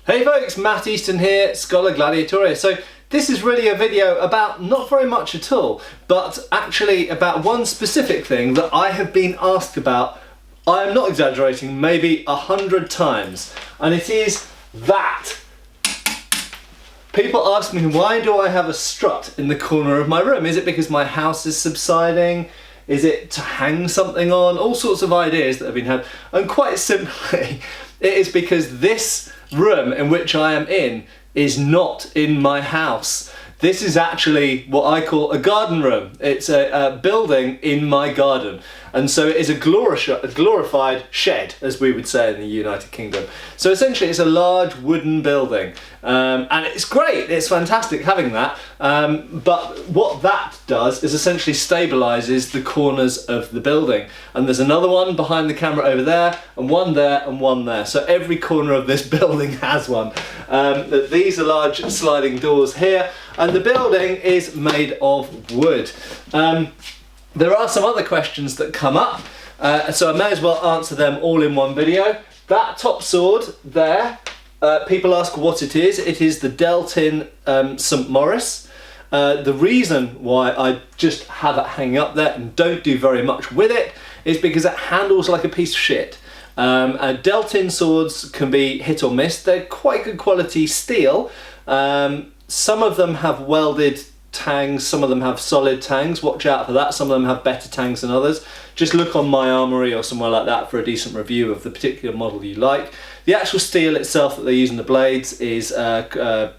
Hey folks, Matt Easton here, scholagladiatoria. So this is really a video about not very much at all, but actually about one specific thing that I have been asked about, I am not exaggerating, maybe 100 times, and it is that. People ask me, why do I have a strut in the corner of my room? Is it because my house is subsiding? Is it to hang something on? All sorts of ideas that have been had, and quite simply, it is because this room in which I am in is not in my house. This is actually what I call a garden room. It's a building in my garden. And so it is a glorified shed, as we would say in the United Kingdom. So essentially it's a large wooden building. And it's great, it's fantastic having that. But what that does is essentially stabilises the corners of the building. And there's another one behind the camera over there, and one there, and one there. So every corner of this building has one. These are large sliding doors here, and the building is made of wood. There are some other questions that come up, so I may as well answer them all in one video. That top sword there, people ask what it is. It is the Deltin St. Maurice. The reason why I just have it hanging up there and don't do very much with it is because it handles like a piece of shit. Deltin swords can be hit or miss. They're quite good quality steel. Some of them have welded tangs, some of them have solid tangs, watch out for that. Some of them have better tangs than others. Just look on My Armoury or somewhere like that for a decent review of the particular model you like. The actual steel itself that they use in the blades is I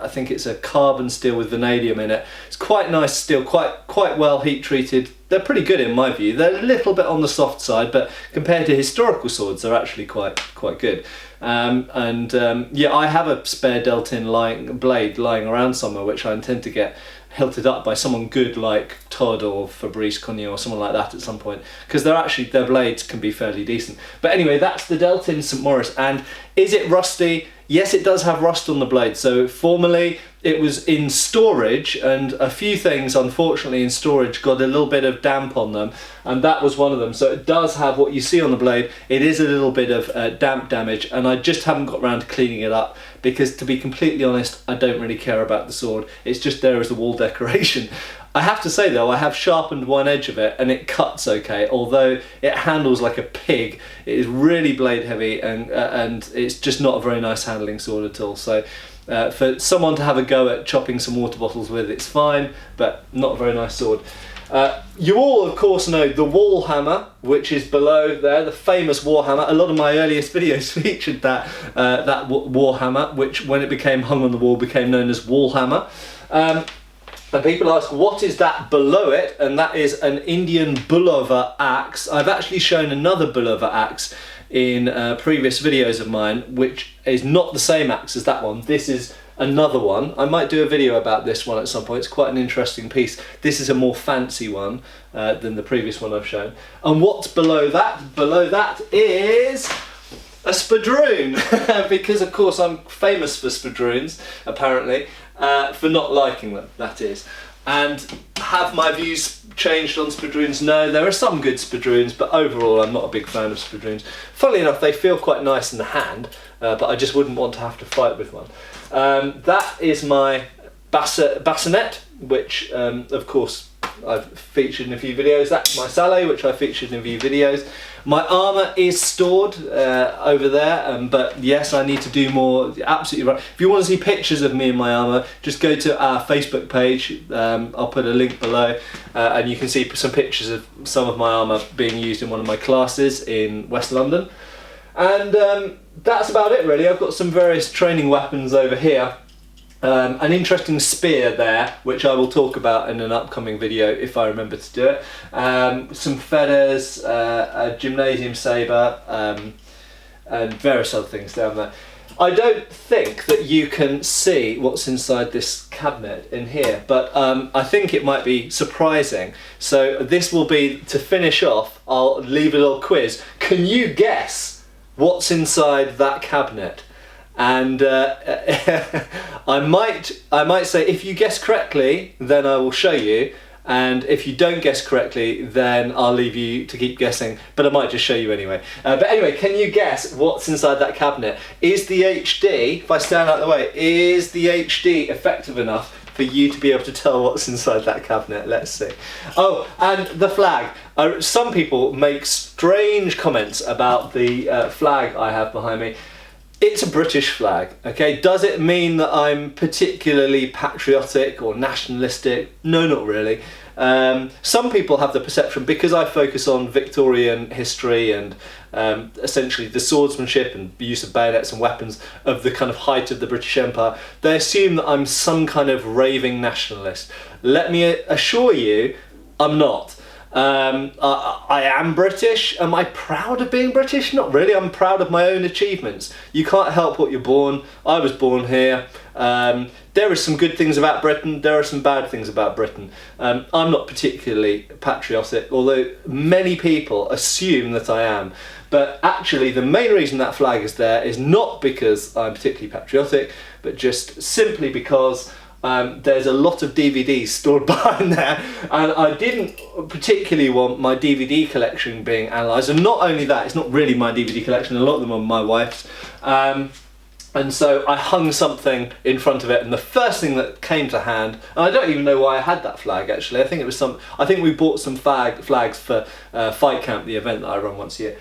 think it's a carbon steel with vanadium in it. It's quite nice steel, quite well heat treated. They're pretty good in my view. They're a little bit on the soft side, but compared to historical swords, they're actually quite good. Yeah, I have a spare Deltin blade lying around somewhere, which I intend to get hilted up by someone good like Todd or Fabrice Cognac or someone like that at some point, because their blades can be fairly decent. But anyway, that's the Deltin St. Maurice. And is it rusty? Yes, it does have rust on the blade. So formerly it was in storage, and a few things unfortunately in storage got a little bit of damp on them, and that was one of them. So it does have what you see on the blade. It is a little bit of damp damage, and I just haven't got around to cleaning it up because, to be completely honest, I don't really care about the sword. It's just there as a wall decoration. I have to say though, I have sharpened one edge of it and it cuts okay, although it handles like a pig. It is really blade heavy, and it's just not a very nice handling sword at all. So for someone to have a go at chopping some water bottles with, it's fine, but not a very nice sword. You all of course know the wall hammer, which is below there, the famous war hammer. A lot of my earliest videos featured that war hammer, which when it became hung on the wall became known as wall hammer. And people ask, what is that below it? And that is an Indian Bulova axe. I've actually shown another Bulova axe in previous videos of mine, which is not the same axe as that one. This is another one. I might do a video about this one at some point. It's quite an interesting piece. This is a more fancy one than the previous one I've shown. And what's below that? Below that is a spadroon, because of course I'm famous for spadroons, apparently, for not liking them, that is. And have my views changed on spadroons? No, there are some good spadroons, but overall I'm not a big fan of spadroons. Funnily enough, they feel quite nice in the hand, but I just wouldn't want to have to fight with one. That is my bassinet, which of course I've featured in a few videos. That's my sallet, which I featured in a few videos. My armour is stored over there, but yes, I need to do more. Absolutely right. If you want to see pictures of me in my armour, just go to our Facebook page. I'll put a link below, and you can see some pictures of some of my armour being used in one of my classes in West London. And that's about it really. I've got some various training weapons over here. An interesting spear there, which I will talk about in an upcoming video if I remember to do it. Some feathers, a gymnasium sabre, and various other things down there. I don't think that you can see what's inside this cabinet in here, but I think it might be surprising. So this will be, to finish off, I'll leave a little quiz. Can you guess what's inside that cabinet? And I might say, if you guess correctly, then I will show you, and if you don't guess correctly, then I'll leave you to keep guessing, but I might just show you anyway. But anyway, can you guess what's inside that cabinet? Is the HD, if I stand out of the way, is the HD effective enough for you to be able to tell what's inside that cabinet? Let's see. Oh, and the flag. Some people make strange comments about the flag I have behind me. It's a British flag, okay? Does it mean that I'm particularly patriotic or nationalistic? No, not really. Some people have the perception, because I focus on Victorian history and essentially the swordsmanship and the use of bayonets and weapons of the kind of height of the British Empire, they assume that I'm some kind of raving nationalist. Let me assure you, I'm not. I am British. Am I proud of being British? Not really. I'm proud of my own achievements. You can't help what you're born. I was born here. There are some good things about Britain. There are some bad things about Britain. I'm not particularly patriotic, although many people assume that I am. But actually, the main reason that flag is there is not because I'm particularly patriotic, but just simply because there's a lot of DVDs stored behind there, and I didn't particularly want my DVD collection being analysed. And not only that, it's not really my DVD collection, a lot of them are my wife's. And so I hung something in front of it, and the first thing that came to hand, and I don't even know why I had that flag actually. I think it was I think we bought some flags for Fight Camp, the event that I run once a year.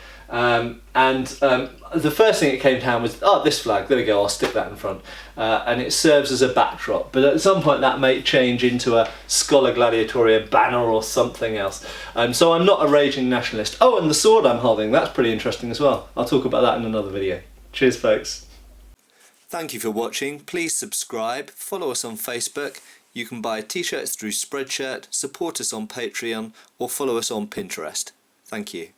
The first thing that came to hand was, oh, this flag, there we go, I'll stick that in front. And it serves as a backdrop, but at some point that may change into a scholagladiatoria banner or something else. So I'm not a raging nationalist. Oh, and the sword I'm holding, that's pretty interesting as well. I'll talk about that in another video. Cheers, folks. Thank you for watching. Please subscribe, follow us on Facebook. You can buy t-shirts through Spreadshirt, support us on Patreon, or follow us on Pinterest. Thank you.